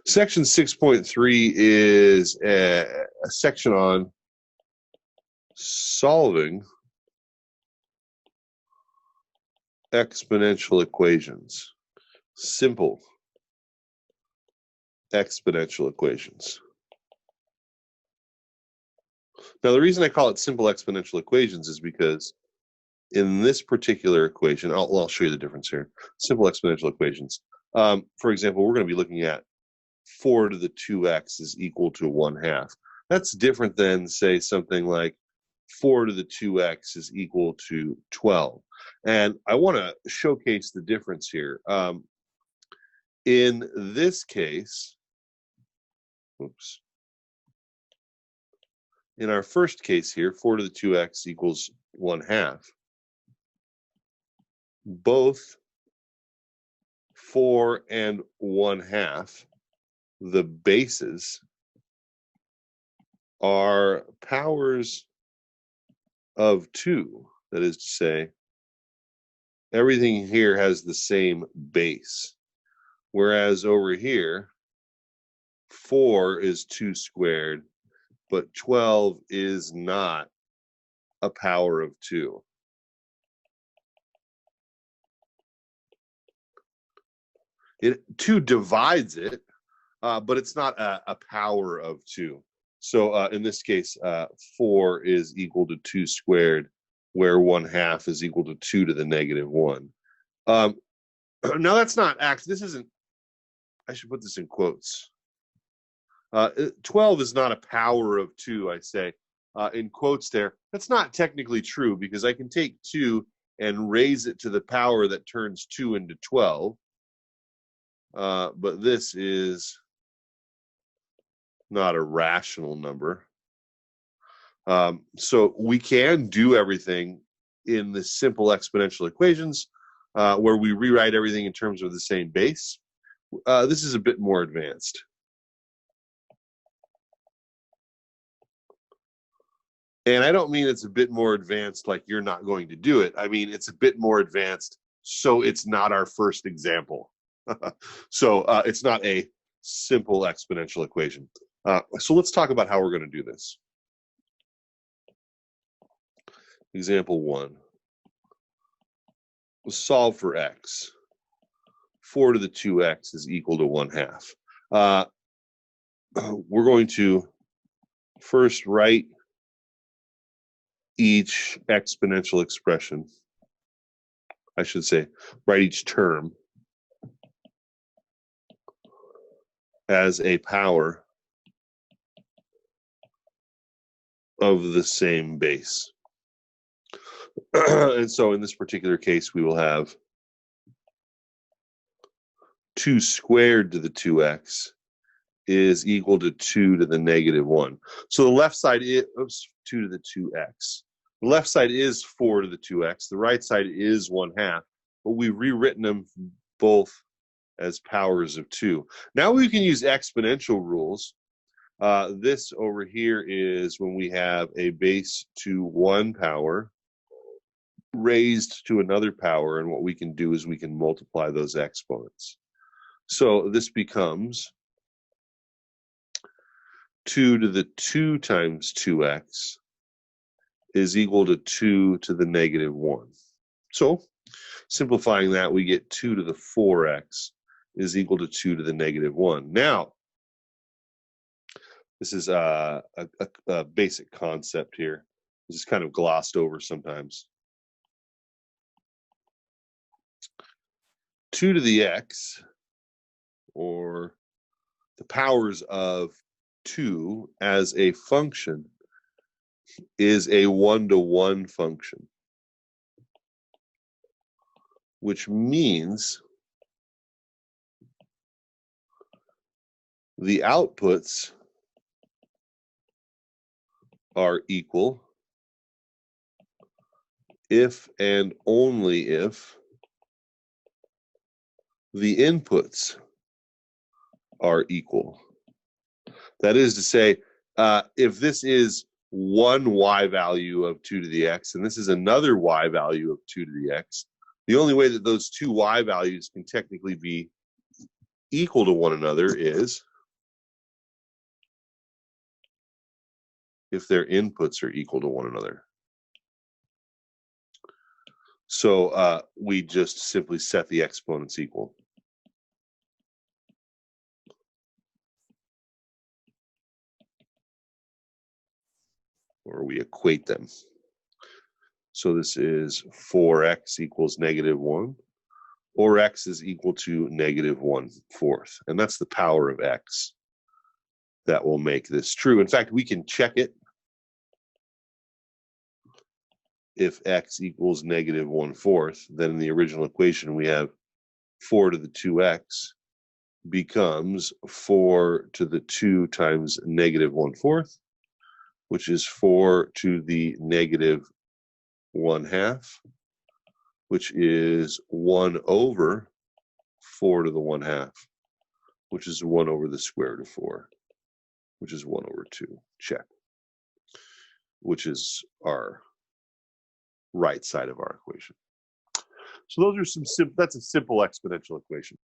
Section 6.3 is a section on solving exponential equations, simple exponential equations. Now, the reason I call it simple exponential equations is because in this particular equation, I'll show you the difference here. Simple exponential equations. For example, we're going to be looking at 4 to the 2x is equal to 1/2. That's different than, say, something like 4 to the 2x is equal to 12. And I want to showcase the difference here. In this case, in our first case here, 4 to the 2x equals 1/2. Both 4 and 1/2, the bases, are powers of 2. That is to say, everything here has the same base. Whereas over here, 4 is 2 squared, but 12 is not a power of 2. Two divides it, but it's not a power of 2. So in this case, 4 is equal to 2 squared, where 1/2 is equal to 2 to the negative 1. Now that's not this isn't, I should put this in quotes. 12 is not a power of 2, I say, in quotes there. That's not technically true, because I can take 2 and raise it to the power that turns 2 into 12. But this is not a rational number. So we can do everything in the simple exponential equations, where we rewrite everything in terms of the same base. This is a bit more advanced. And I don't mean it's a bit more advanced like you're not going to do it. I mean, it's a bit more advanced, so it's not our first example. So it's not a simple exponential equation. So let's talk about how we're going to do this. Example 1. We'll solve for x. 4 to the 2x is equal to 1/2. We're going to first write each exponential expression. I should say, write each term as a power of the same base. And so in this particular case, we will have 2 squared to the 2x is equal to 2 to the negative 1. So the left side is 2 to the 2x. The left side is 4 to the 2x. The right side is 1/2. But we've rewritten them both as powers of 2. Now we can use exponential rules. This over here is when we have a base to 1 power raised to another power, and what we can do is we can multiply those exponents. So this becomes 2 to the 2 times 2x is equal to 2 to the negative 1. So simplifying that, we get 2 to the 4x is equal to 2 to the negative 1. Now, this is a basic concept here. This is kind of glossed over sometimes. 2 to the x, or the powers of 2 as a function, is a 1-to-1 function, which means the outputs are equal if and only if the inputs are equal. That is to say, if this is one y value of 2 to the x, and this is another y value of 2 to the x, the only way that those two y values can technically be equal to one another is if their inputs are equal to one another. So we just simply set the exponents equal. Or we equate them. So this is 4x equals -1, or x is equal to -1/4. And that's the power of x that will make this true. In fact, we can check it. If x equals -1/4, then in the original equation we have 4 to the 2x becomes 4 to the 2 times -1/4, which is 4 to the -1/2, which is 1 over 4 to the 1/2, which is 1 over the square root of 4, which is 1 over 2. Check. Which is our right side of our equation. So those are that's a simple exponential equation.